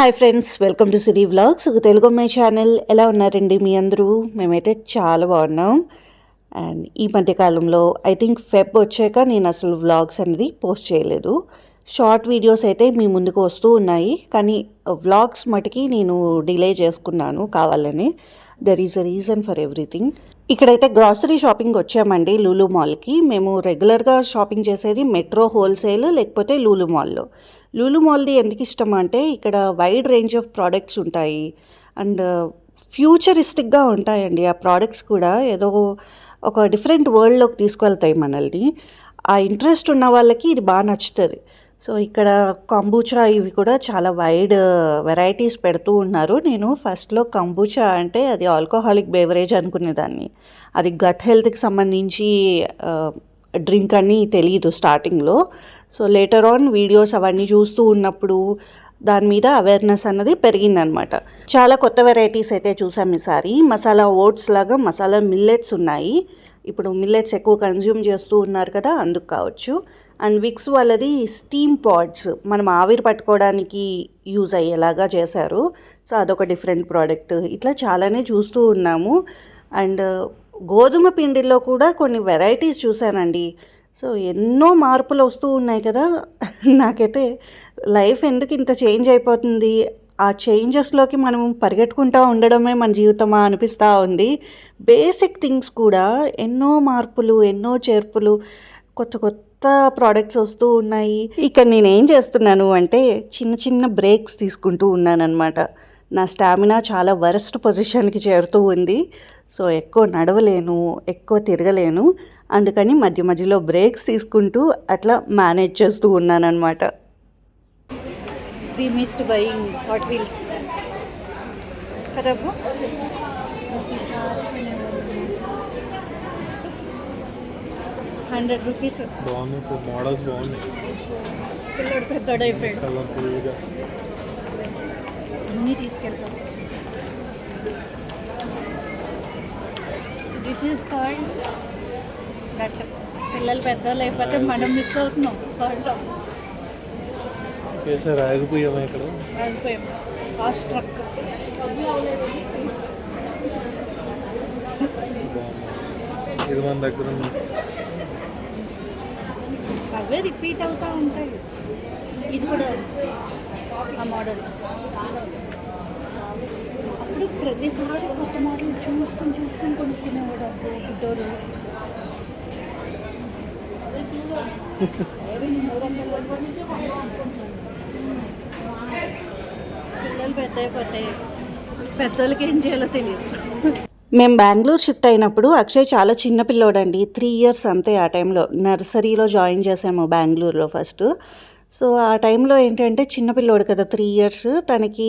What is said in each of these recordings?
Hi friends, welcome to Siri vlogs. ఒక తెలుగు అమ్మాయి channel. ఎలా ఉన్నారండి మీ అందరూ? మేమైతే చాలా బాగున్నాం. అండ్ ఈ మధ్యకాలంలో ఐ థింక్ ఫెబ్ వచ్చాక నేను అసలు వ్లాగ్స్ అనేది పోస్ట్ చేయలేదు. షార్ట్ వీడియోస్ అయితే మీ ముందుకు వస్తూ ఉన్నాయి, కానీ వ్లాగ్స్ మటుకి నేను డిలే చేసుకున్నాను కావాలని. There is a reason for everything. ఇక్కడైతే గ్రాసరీ షాపింగ్ వచ్చామండి లూలు మాల్కి. మేము రెగ్యులర్గా షాపింగ్ చేసేది మెట్రో హోల్సేల్ లేకపోతే లూలు మాల్లో. లూలు మాల్ది ఎందుకు ఇష్టం అంటే ఇక్కడ వైడ్ రేంజ్ ఆఫ్ ప్రోడక్ట్స్ ఉంటాయి అండ్ ఫ్యూచరిస్టిక్గా ఉంటాయండి. ఆ ప్రోడక్ట్స్ కూడా ఏదో ఒక డిఫరెంట్ వరల్డ్లోకి తీసుకువెళ్తాయి మనల్ని. ఆ ఇంట్రెస్ట్ ఉన్న వాళ్ళకి ఇది బాగా నచ్చుతుంది. సో ఇక్కడ కంబూచా ఇవి కూడా చాలా వైడ్ వెరైటీస్ పెడుతూ ఉన్నారు. నేను ఫస్ట్లో కంబూచా అంటే అది ఆల్కహాలిక్ బెవరేజ్ అనుకునేదాన్ని. అది గట్ హెల్త్కి సంబంధించి డ్రింక్ అని తెలియదు స్టార్టింగ్లో. సో లేటర్ ఆన్ వీడియోస్ అవన్నీ చూస్తూ ఉన్నప్పుడు దాని మీద అవేర్నెస్ అన్నది పెరిగిందనమాట. చాలా కొత్త వెరైటీస్ అయితే చూసాం ఈసారి. మసాలా ఓట్స్ లాగా మసాలా మిల్లెట్స్ ఉన్నాయి. ఇప్పుడు మిల్లెట్స్ ఎక్కువ కన్జ్యూమ్ చేస్తూ ఉన్నారు కదా, అందుకు కావచ్చు. అండ్ విక్స్ వాళ్ళది స్టీమ్ పాడ్స్ మనం ఆవిరి పట్టుకోవడానికి యూజ్ అయ్యేలాగా చేశారు. సో అదొక డిఫరెంట్ ప్రోడక్ట్. ఇట్లా చాలానే చూస్తూ ఉన్నాము. అండ్ గోధుమ పిండిలో కూడా కొన్ని వెరైటీస్ చూశానండి. సో ఎన్నో మార్పులు వస్తూ ఉన్నాయి కదా. నాకైతే లైఫ్ ఎందుకు ఇంత చేంజ్ అయిపోతుంది, ఆ చేంజెస్లోకి మనం పరిగెట్టుకుంటూ ఉండడమే మన జీవితమా అనిపిస్తూ ఉంది. బేసిక్ థింగ్స్ కూడా ఎన్నో మార్పులు, ఎన్నో చేర్పులు, కొత్త కొత్త ప్రోడక్ట్స్ వస్తూ ఉన్నాయి. ఇక్కడ నేనేం చేస్తున్నాను అంటే చిన్న చిన్న బ్రేక్స్ తీసుకుంటూ ఉన్నానన్నమాట. నా స్టామినా చాలా వరస్ట్ పొజిషన్కి చేరుతూ ఉంది. సో ఎక్కువ నడవలేను, ఎక్కువ తిరగలేను. అందుకని మధ్య మధ్యలో బ్రేక్స్ తీసుకుంటూ అట్లా మేనేజ్ చేస్తూ ఉన్నానన్నమాట. We missed buying Hot Wheels కదా. ₹100 బాగున్నాయి, మోడల్స్ బాగున్నాయి. పిల్లడు పెద్దోడు అయిపోయాడు, కలర్ఫుల్గా అన్నీ తీసుకెళ్తాం. This is called that. పిల్లలు పెద్దోళ్ళు అయిపోతే మనం మిస్ అవుతున్నాం. కాల్లో సార్ ఆగిపోయామా ఇక్కడ? ఆగిపోయాం. ఫాస్ట్ ట్రక్ ఇది మన దగ్గర ఉంది. అవే రిపీట్ అవుతూ ఉంటాయి. ఇది కూడా ఆ మోడల్. అప్పుడు ప్రతిసారి కొత్త మోడల్ చూసుకొని కొనుక్కునేవాడు గుడ్డోరు. పిల్లలు పెద్ద అయిపోతాయి, పెద్దోళ్ళకి ఏం చేయాలో తెలియదు. మేము బెంగళూరు షిఫ్ట్ అయినప్పుడు అక్షయ్ చాలా చిన్న పిల్లోడండి, 3 years అంతే. ఆ టైంలో నర్సరీలో జాయిన్ చేసాము బెంగళూరులో ఫస్ట్. సో ఆ టైంలో ఏంటంటే చిన్నపిల్లోడు కదా, 3 years. తనకి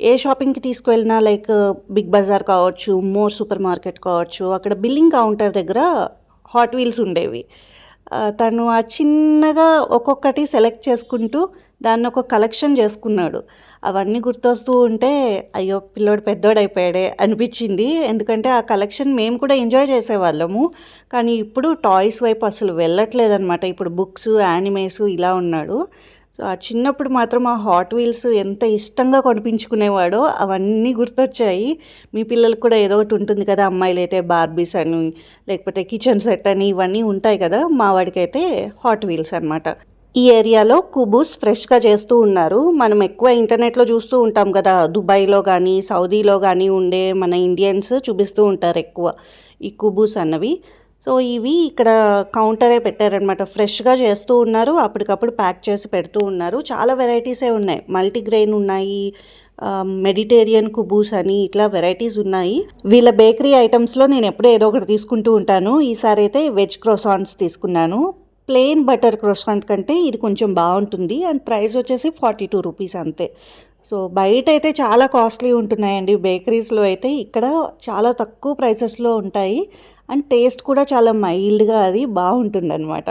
ఏ షాపింగ్కి తీసుకువెళ్ళినా లైక్ బిగ్ బజార్ కావచ్చు, మోర్ సూపర్ మార్కెట్ కావచ్చు, అక్కడ బిల్లింగ్ కౌంటర్ దగ్గర హాట్ వీల్స్ ఉండేవి. తను ఆ చిన్నగా ఒక్కొక్కటి సెలెక్ట్ చేసుకుంటూ దాన్ని ఒక కలెక్షన్ చేసుకున్నాడు. అవన్నీ గుర్తొస్తూ ఉంటే అయ్యో పిల్లోడు పెద్దోడైపోయాడే అనిపించింది. ఎందుకంటే ఆ కలెక్షన్ మేము కూడా ఎంజాయ్ చేసేవాళ్ళము, కానీ ఇప్పుడు టాయ్స్ వైపు అసలు వెళ్ళట్లేదనమాట. ఇప్పుడు బుక్స్, యానిమేస్ ఇలా ఉన్నాడు. సో ఆ చిన్నప్పుడు మాత్రం ఆ హాట్ వీల్స్ ఎంత ఇష్టంగా కొనిపించుకునేవాడో అవన్నీ గుర్తొచ్చాయి. మీ పిల్లలకు కూడా ఏదో ఒకటి ఉంటుంది కదా, అమ్మాయిలు అయితే బార్బీస్ అని లేకపోతే కిచెన్ సెట్ అని ఇవన్నీ ఉంటాయి కదా. మా వాడికైతే హాట్ వీల్స్ అనమాట. ఈ ఏరియాలో కుబూస్ ఫ్రెష్గా చేస్తూ ఉన్నారు. మనం ఎక్కువ ఇంటర్నెట్లో చూస్తూ ఉంటాం కదా, దుబాయ్లో కానీ సౌదీలో కానీ ఉండే మన ఇండియన్స్ చూపిస్తూ ఉంటారు ఎక్కువ ఈ కుబూస్ అన్నవి. సో ఇవి ఇక్కడ కౌంటరే పెట్టారనమాట. ఫ్రెష్గా చేస్తూ ఉన్నారు, అప్పటికప్పుడు ప్యాక్ చేసి పెడుతూ ఉన్నారు. చాలా వెరైటీసే ఉన్నాయి. మల్టీగ్రెయిన్ ఉన్నాయి, మెడిటేరియన్ కుబూస్ అని ఇట్లా వెరైటీస్ ఉన్నాయి. వీళ్ళ బేకరీ ఐటమ్స్లో నేను ఎప్పుడూ ఏదో ఒకటి తీసుకుంటూ ఉంటాను. ఈసారి అయితే వెజ్ క్రోసాన్స్ తీసుకున్నాను. ప్లెయిన్ బటర్ క్రోసాంట్ కంటే ఇది కొంచెం బాగుంటుంది. అండ్ ప్రైస్ వచ్చేసి ₹42 అంతే. సో బయట అయితే చాలా కాస్ట్లీ ఉంటున్నాయండి బేకరీస్లో అయితే. ఇక్కడ చాలా తక్కువ ప్రైసెస్లో ఉంటాయి. అండ్ టేస్ట్ కూడా చాలా మైల్డ్గా అది బాగుంటుంది అనమాట.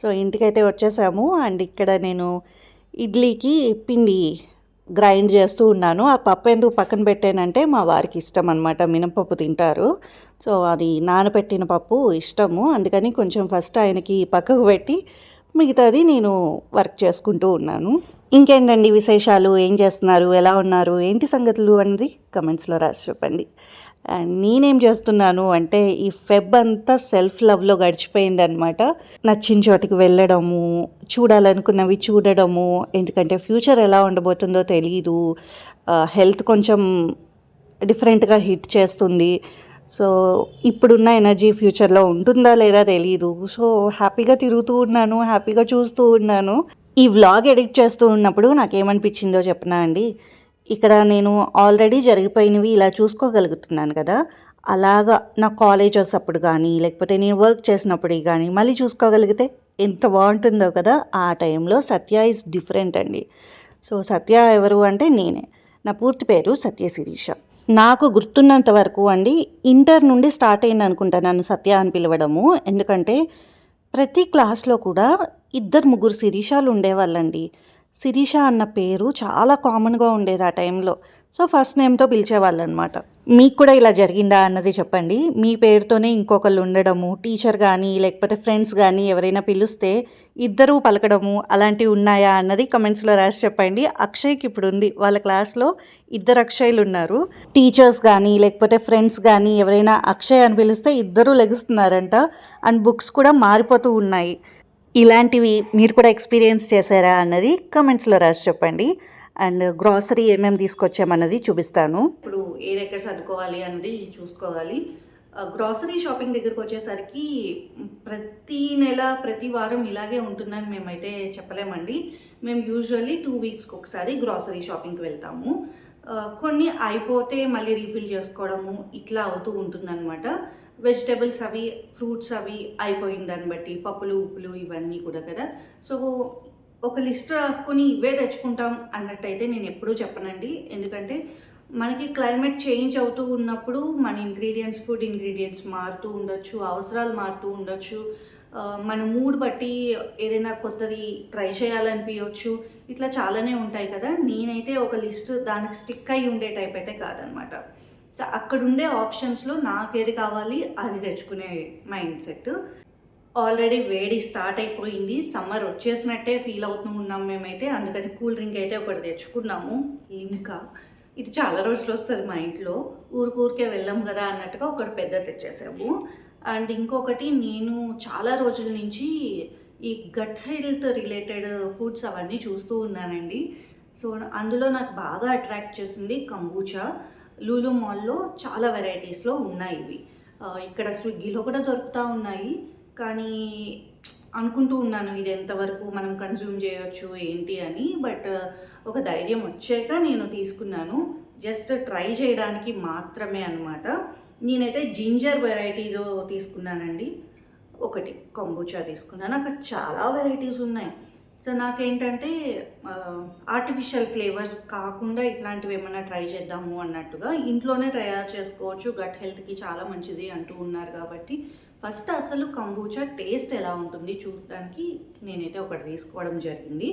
సో ఇంటికైతే వచ్చేసాము. అండ్ ఇక్కడ నేను ఇడ్లీకి పిండి గ్రైండ్ చేస్తూ ఉన్నాను. ఆ పప్పు ఎందుకు పక్కన పెట్టానంటే మా వారికి ఇష్టం అనమాట, మినపప్పు తింటారు. సో అది నానబెట్టిన పప్పు ఇష్టము, అందుకని కొంచెం ఫస్ట్ ఆయనకి పక్కకు పెట్టి మిగతాది నేను వర్క్ చేసుకుంటూ ఉన్నాను. ఇంకేంటండి విశేషాలు, ఏం చేస్తున్నారు, ఎలా ఉన్నారు, ఏంటి సంగతులు అనేది కమెంట్స్లో రాసి చెప్పండి. అండ్ నేనేం చేస్తున్నాను అంటే ఈ ఫెబ్ అంతా సెల్ఫ్ లవ్లో గడిచిపోయిందనమాట. నచ్చిన చోటికి వెళ్ళడము, చూడాలనుకున్నవి చూడడము, ఎందుకంటే ఫ్యూచర్ ఎలా ఉండబోతుందో తెలీదు. హెల్త్ కొంచెం డిఫరెంట్గా హిట్ చేస్తుంది. సో ఇప్పుడున్న ఎనర్జీ ఫ్యూచర్లో ఉంటుందా లేదా తెలీదు. సో హ్యాపీగా తిరుగుతూ ఉన్నాను, హ్యాపీగా చూస్తూ ఉన్నాను. ఈ వ్లాగ్ ఎడిట్ చేస్తూ ఉన్నప్పుడు నాకేమనిపించిందో చెప్పనా అండి, ఇక్కడ నేను ఆల్రెడీ జరిగిపోయినవి ఇలా చూసుకోగలుగుతున్నాను కదా, అలాగా నా కాలేజెస్ అప్పుడు కానీ లేకపోతే నేను వర్క్ చేసినప్పుడు కానీ మళ్ళీ చూసుకోగలిగితే ఎంత బాగుంటుందో కదా. ఆ టైంలో సత్య ఈజ్ డిఫరెంట్ అండి. సో సత్య ఎవరు అంటే నేనే. నా పూర్తి పేరు సత్య శిరీష. నాకు గుర్తున్నంత వరకు అండి ఇంటర్ నుండి స్టార్ట్ అయింది అనుకుంటా నన్ను సత్య అని పిలవడము. ఎందుకంటే ప్రతి క్లాస్లో కూడా 2-3 శిరీషాలు ఉండేవాళ్ళండి. శిరీష అన్న పేరు చాలా కామన్గా ఉండేది ఆ టైంలో. సో ఫస్ట్ నేమ్తో పిలిచేవాళ్ళు అనమాట. మీకు కూడా ఇలా జరిగిందా అన్నది చెప్పండి. మీ పేరుతోనే ఇంకొకళ్ళు ఉండడము, టీచర్ కానీ లేకపోతే ఫ్రెండ్స్ కానీ ఎవరైనా పిలిస్తే ఇద్దరూ పలకడము అలాంటివి ఉన్నాయా అన్నది కమెంట్స్లో రాసి చెప్పండి. అక్షయ్కి ఇప్పుడు ఉంది, వాళ్ళ క్లాస్లో 2 అక్షయ్లు ఉన్నారు. టీచర్స్ కానీ లేకపోతే ఫ్రెండ్స్ కానీ ఎవరైనా అక్షయ్ అని పిలిస్తే ఇద్దరూ లెగుస్తున్నారంట. అండ్ బుక్స్ కూడా మారిపోతూ ఉన్నాయి. ఇలాంటివి మీరు కూడా ఎక్స్పీరియన్స్ చేశారా అన్నది కమెంట్స్లో రాసి చెప్పండి. అండ్ గ్రాసరీ ఏమేమి తీసుకొచ్చామన్నది చూపిస్తాను. ఇప్పుడు ఏ దగ్గర సర్దుకోవాలి అన్నది చూసుకోవాలి. గ్రాసరీ షాపింగ్ దగ్గరకు వచ్చేసరికి ప్రతి నెల ప్రతి వారం ఇలాగే ఉంటుందని మేమైతే చెప్పలేమండి. మేము యూజువల్లీ 2 వీక్స్కి ఒకసారి గ్రాసరీ షాపింగ్కి వెళ్తాము. కొన్ని అయిపోతే మళ్ళీ రీఫిల్ చేసుకోవడము ఇట్లా అవుతూ ఉంటుందన్నమాట. వెజిటేబుల్స్ అవి, ఫ్రూట్స్ అవి అయిపోయిన దాన్ని బట్టి, పప్పులు ఉప్పులు ఇవన్నీ కూడా కదా. సో ఒక లిస్ట్ రాసుకొని ఇవే తెచ్చుకుంటాం అన్నట్టయితే నేను ఎప్పుడూ చెప్పనండి. ఎందుకంటే మనకి క్లైమేట్ చేంజ్ అవుతూ ఉన్నప్పుడు మన ఫుడ్ ఇంగ్రీడియంట్స్ మారుతూ ఉండొచ్చు, అవసరాలు మారుతూ ఉండొచ్చు, మన మూడ్ బట్టి ఏదైనా కొత్తది ట్రై చేయాలనిపించవచ్చు. ఇట్లా చాలానే ఉంటాయి కదా. నేనైతే ఒక లిస్ట్ దానికి స్టిక్ అయి ఉండే టైప్ అయితే కాదనమాట. సో అక్కడ ఉండే ఆప్షన్స్లో నాకు ఏది కావాలి అది తెచ్చుకునే మైండ్ సెట్. ఆల్రెడీ వేడి స్టార్ట్ అయిపోయింది, సమ్మర్ వచ్చేసినట్టే ఫీల్ అవుతూ ఉన్నాం మేమైతే. అందుకని కూల్ డ్రింక్ అయితే ఒకటి తెచ్చుకున్నాము, లిమ్కా. ఇది చాలా రోజులు వస్తుంది మా ఇంట్లో, ఊరికే వెళ్ళాం కదా అన్నట్టుగా ఒకటి పెద్ద తెచ్చేసాము. అండ్ ఇంకొకటి, నేను చాలా రోజుల నుంచి ఈ గట్ హెల్త్ రిలేటెడ్ ఫుడ్స్ అవన్నీ చూస్తూ ఉన్నానండి. సో అందులో నాకు బాగా అట్రాక్ట్ చేసింది కంబూచా. లూలు మాల్లో చాలా వెరైటీస్లో ఉన్నాయి ఇవి. ఇక్కడ స్విగ్గీలో కూడా దొరుకుతూ ఉన్నాయి. కానీ అనుకుంటూ ఉన్నాను ఇది ఎంతవరకు మనం కన్జ్యూమ్ చేయొచ్చు ఏంటి అని. బట్ ఒక ధైర్యం వచ్చాక నేను తీసుకున్నాను, జస్ట్ ట్రై చేయడానికి మాత్రమే అనమాట. నేనైతే జింజర్ వెరైటీలో తీసుకున్నానండి, ఒకటి కంబూచా తీసుకున్నాను. అక్కడ చాలా వెరైటీస్ ఉన్నాయి. సో నాకేంటంటే ఆర్టిఫిషియల్ ఫ్లేవర్స్ కాకుండా ఇట్లాంటివి ఏమైనా ట్రై చేద్దాము అన్నట్టుగా. ఇంట్లోనే తయారు చేసుకోవచ్చు, గట్ హెల్త్కి చాలా మంచిది అంటూ ఉన్నారు కాబట్టి ఫస్ట్ అసలు కంబూచా టేస్ట్ ఎలా ఉంటుంది చూడడానికి నేనైతే ఒకటి తీసుకోవడం జరిగింది.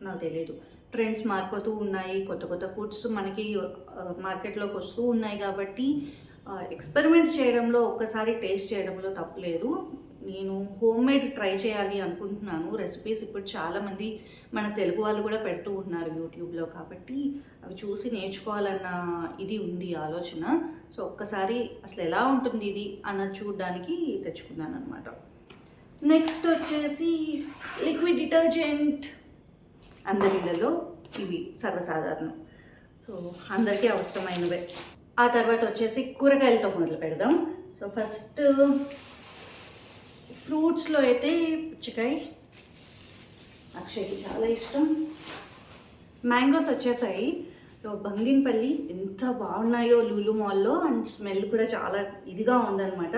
నాకు తెలియదు, ట్రెండ్స్ మారిపోతూ ఉన్నాయి, కొత్త కొత్త ఫుడ్స్ మనకి మార్కెట్లోకి వస్తూ ఉన్నాయి కాబట్టి ఎక్స్పెరిమెంట్ చేయడంలో, ఒక్కసారి టేస్ట్ చేయడంలో తప్పులేదు. నేను హోమ్ మేడ్ ట్రై చేయాలి అనుకుంటున్నాను రెసిపీస్. ఇప్పుడు చాలామంది మన తెలుగు వాళ్ళు కూడా పెడుతూ ఉన్నారు యూట్యూబ్లో, కాబట్టి అవి చూసి నేర్చుకోవాలన్న ఇది ఉంది ఆలోచన. సో ఒక్కసారి అసలు ఎలా ఉంటుంది ఇది అన్నది చూడడానికి తెచ్చుకున్నాను అనమాట. నెక్స్ట్ వచ్చేసి లిక్విడ్ డిటర్జెంట్. అందరిలో ఇవి సర్వసాధారణం, సో అందరికీ అవసరమైనవే. ఆ తర్వాత వచ్చేసి కూరగాయలతో మొదలు పెడదాం. సో ఫస్ట్ ఫ్రూట్స్లో అయితే పుచ్చకాయ, అక్షయ్కి చాలా ఇష్టం. మ్యాంగోస్ వచ్చేసాయి. బంగినపల్లి ఎంత బాగున్నాయో లూలు మాల్లో, అండ్ స్మెల్ కూడా చాలా ఇదిగా ఉందన్నమాట.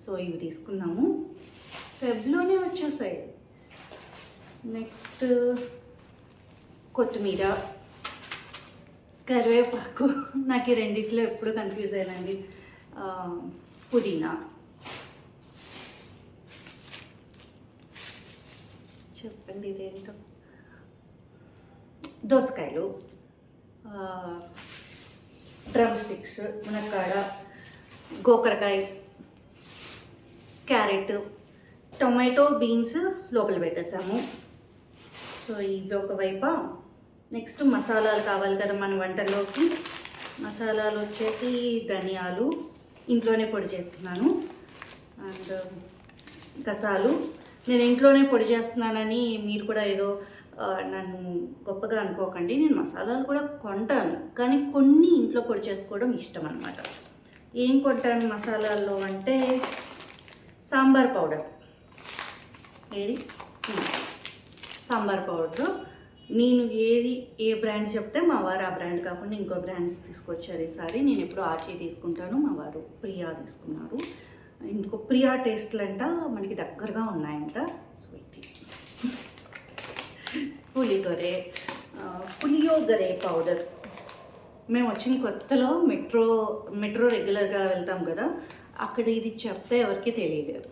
సో ఇవి తీసుకున్నాము, ఫెబ్లోనే వచ్చేసాయి. నెక్స్ట్ కొత్తిమీర, కరివేపాకు. నాకు ఈ రెండిట్లో ఎప్పుడు కన్ఫ్యూజ్ అయ్యానండి. పుదీనా, చెప్పండి ఇదేంటో, దోసకాయలు, డ్రమ్ స్టిక్స్, మునక్కాడ, గోకరకాయ, క్యారెట్, టొమాటో బీన్స్ లోపల పెట్టేసాము. సో ఇవి ఒకవైపు. నెక్స్ట్ మసాలాలు కావాలి కదా మన వంటల్లోకి. మసాలాలు వచ్చేసి ధనియాలు ఇంట్లోనే పొడి చేస్తున్నాను. అండ్ గసాలు నేను ఇంట్లోనే పొడి చేస్తున్నానని మీరు కూడా ఏదో నన్ను గొప్పగా అనుకోకండి. నేను మసాలాలు కూడా కొంటాను, కానీ కొన్ని ఇంట్లో పొడి చేసుకోవడం ఇష్టం అన్నమాట. ఏం కొంటాను మసాలాల్లో అంటే సాంబార్ పౌడర్. ఏది సాంబార్ పౌడర్ నేను ఏ బ్రాండ్ చెప్తే మా వారు ఆ బ్రాండ్ కాకుండా ఇంకో బ్రాండ్స్ తీసుకొచ్చారు ఈసారి. నేను ఎప్పుడు ఆర్చీ తీసుకుంటాను, మా వారు ప్రియా తీసుకున్నారు. ఇంకో ప్రియా టేస్ట్లు అంట మనకి దగ్గరగా ఉన్నాయంట. Sweet puliyogare powder. మేము వచ్చిన కొత్తలో మెట్రో రెగ్యులర్గా వెళ్తాం కదా, అక్కడ ఇది చెప్తే ఎవరికి తెలియలేదు.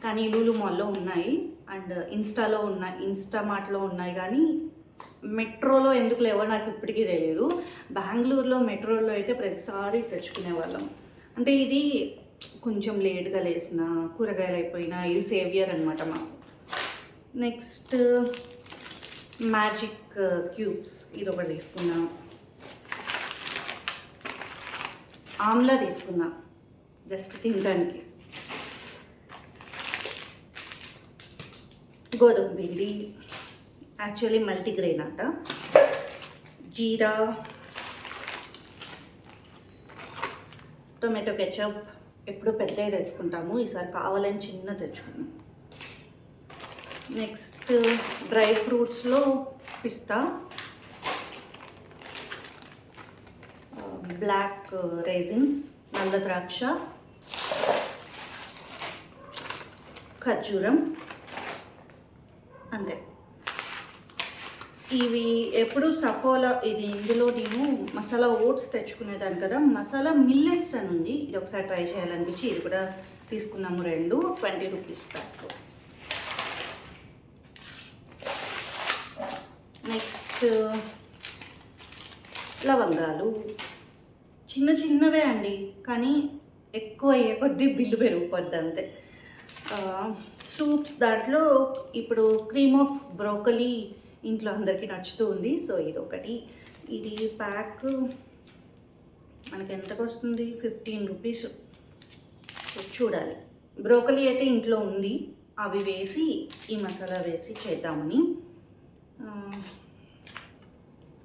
కానీ లూలు మాల్లో ఉన్నాయి అండ్ ఇన్స్టామార్ట్లో ఉన్నాయి, కానీ మెట్రోలో ఎందుకు లేవో నాకు ఇప్పటికీ తెలియదు. బెంగళూరులో మెట్రోలో అయితే ప్రతిసారి తెచ్చుకునే వాళ్ళం. అంటే ఇది కొంచెం లేట్గా లేసిన కూరగాయలు అయిపోయినా ఇది సేవియర్ అనమాట మాకు. నెక్స్ట్ మ్యాజిక్ క్యూబ్స్ ఇది ఒకటి తీసుకున్నా. ఆమ్లా తీసుకున్నా జస్ట్ తినడానికి. గోధుమ పిండి యాక్చువల్లీ మల్టీగ్రెయిన్ అంట. జీరా, టొమాటో కెచప్ ఎప్పుడు పెద్దవి తెచ్చుకుంటాము, ఈసారి కావాలని చిన్న తెచ్చుకున్నాం. నెక్స్ట్ డ్రై ఫ్రూట్స్లో పిస్తా, బ్లాక్ రైజిన్స్, నల్ల ద్రాక్ష, ఖర్జూరం, అంతే. ఇవి ఎప్పుడు సఫోలా ఇందులో నేను మసాలా ఓట్స్ తెచ్చుకునేదాన్ని కదా, మసాలా మిల్లెట్స్ అని ఉంది. ఇది ఒకసారి ట్రై చేయాలనిపించి ఇది కూడా తీసుకున్నాము. 20 రూపీస్ ప్యాక్. నెక్స్ట్ లవంగాలు చిన్న చిన్నవే అండి, కానీ ఎక్కువ అయ్యే కొద్దీ బిల్లు పెరిగిపోద్ది అంతే. సూప్స్ దాంట్లో ఇప్పుడు క్రీమ్ ఆఫ్ బ్రోకలీ ఇంట్లో అందరికీ నచ్చుతూ ఉంది. సో ఇది ఒకటి. ఇది ప్యాక్ మనకి ఎంతకు వస్తుంది, 15 రూపీస్. చూడాలి. బ్రోకలీ అయితే ఇంట్లో ఉంది, అవి వేసి ఈ మసాలా వేసి చేద్దామని.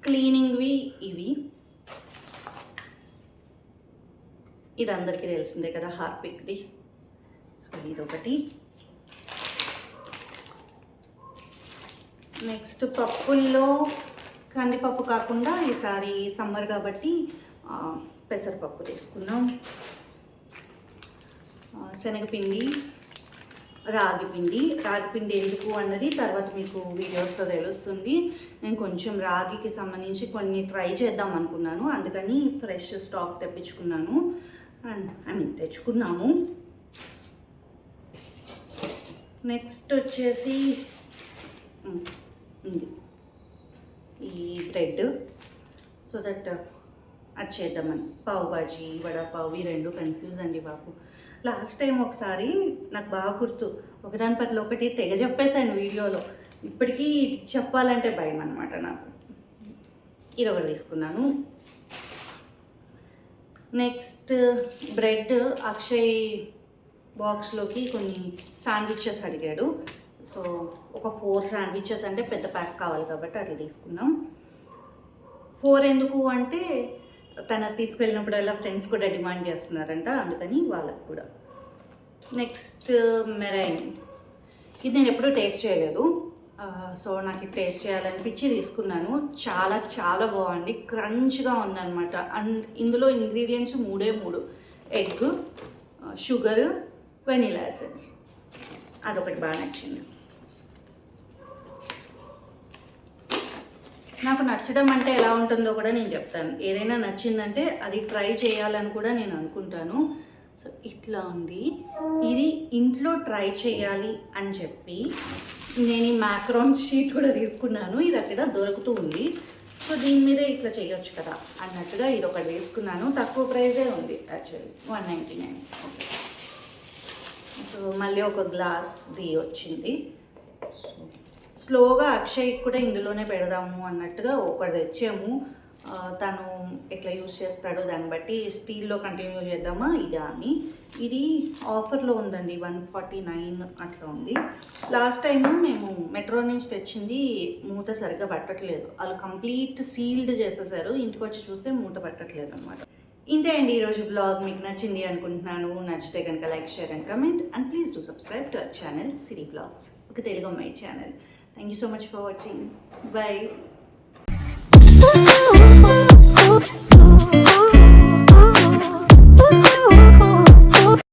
క్లీనింగ్వి ఇవి. ఇది అందరికీ తెలిసిందే కదా, హార్పిక్ది. సో ఇదొకటి. నెక్స్ట్ పప్పుల్లో కందిపప్పు కాకుండా ఈసారి సమ్మర్ కాబట్టి పెసరపప్పు తీసుకున్నాం. శనగపిండి, రాగిపిండి ఎందుకు అన్నది తర్వాత మీకు వీడియోస్లో తెలుస్తుంది. నేను కొంచెం రాగికి సంబంధించి కొన్ని ట్రై చేద్దాం అనుకున్నాను, అందుకని ఫ్రెష్ స్టాక్ తెప్పించుకున్నాను. అండ్ తెచ్చుకున్నాము. నెక్స్ట్ వచ్చేసి ఈ బ్రెడ్, సో దట్ అది చేద్దామని. పావు బాజీ, వడాపావు, ఈ రెండు కన్ఫ్యూజ్ అండి బాబు. లాస్ట్ టైం ఒకసారి నాకు బాగా గుర్తు, ఒకదాని పట్ల ఒకటి తెగ చెప్పేశాను వీడియోలో. ఇప్పటికీ చెప్పాలంటే భయం అనమాట నాకు. ఇది ఒకటి తీసుకున్నాను. నెక్స్ట్ బ్రెడ్ అక్షయ్ బాక్స్లోకి కొన్ని శాండ్విచెస్ అడిగాడు. సో ఒక 4 శాండ్విచెస్ అంటే పెద్ద ప్యాక్ కావాలి కాబట్టి అది తీసుకున్నాం. 4 ఎందుకు అంటే తన తీసుకెళ్ళినప్పుడల్లా ఫ్రెండ్స్ కూడా డిమాండ్ చేస్తున్నారంట, అందుకని వాళ్ళకు కూడా. నెక్స్ట్ మెరైన్, ఇది నేను ఎప్పుడూ టేస్ట్ చేయలేదు. సో నాకు ఇది టేస్ట్ చేయాలనిపించి తీసుకున్నాను. చాలా చాలా బాగుంది, క్రంచ్గా ఉందన్నమాట. అండ్ ఇందులో ingredients 3 egg, sugar, vanilla essence. అదొకటి బాగా నచ్చింది. నాకు నచ్చడం అంటే ఎలా ఉంటుందో కూడా నేను చెప్తాను. ఏదైనా నచ్చిందంటే అది ట్రై చేయాలని కూడా నేను అనుకుంటాను. సో ఇట్లా ఉంది. ఇది ఇంట్లో ట్రై చేయాలి అని చెప్పి నేను ఈ మ్యాక్రోన్ షీట్ కూడా తీసుకున్నాను. ఇది అక్కడ దొరుకుతూ ఉంది. సో దీని మీద ఇట్లా చేయొచ్చు కదా అన్నట్టుగా ఇది ఒకటి తీసుకున్నాను. తక్కువ ప్రైజే ఉంది యాక్చువల్లీ, 199. ఓకే. సో మళ్ళీ ఒక గ్లాస్ది వచ్చింది. స్లోగా అక్షయ్ కూడా ఇందులోనే పెడదాము అన్నట్టుగా ఒకటి తెచ్చాము. తను ఎట్లా యూస్ చేస్తాడో దాన్ని బట్టి స్టీల్లో కంటిన్యూ చేద్దామా ఇదా అని. ఇది ఆఫర్లో ఉందండి, 149 అట్లా ఉంది. లాస్ట్ టైం మేము మెట్రో నుంచి తెచ్చింది మూత సరిగ్గా పట్టట్లేదు, వాళ్ళు కంప్లీట్ సీల్డ్ చేసేసారు. ఇంటికి వచ్చి చూస్తే మూత పట్టట్లేదు అనమాట. ఇంతే అండి ఈరోజు బ్లాగ్. మీకు నచ్చింది అనుకుంటున్నాను. నచ్చితే కనుక like, share and comment, and please do subscribe to our channel Siri vlogs, ఒక తెలుగు అమ్మాయి channel. Thank you so much for watching. Bye. Ooh, ooh, ooh, ooh, ooh, ooh, ooh.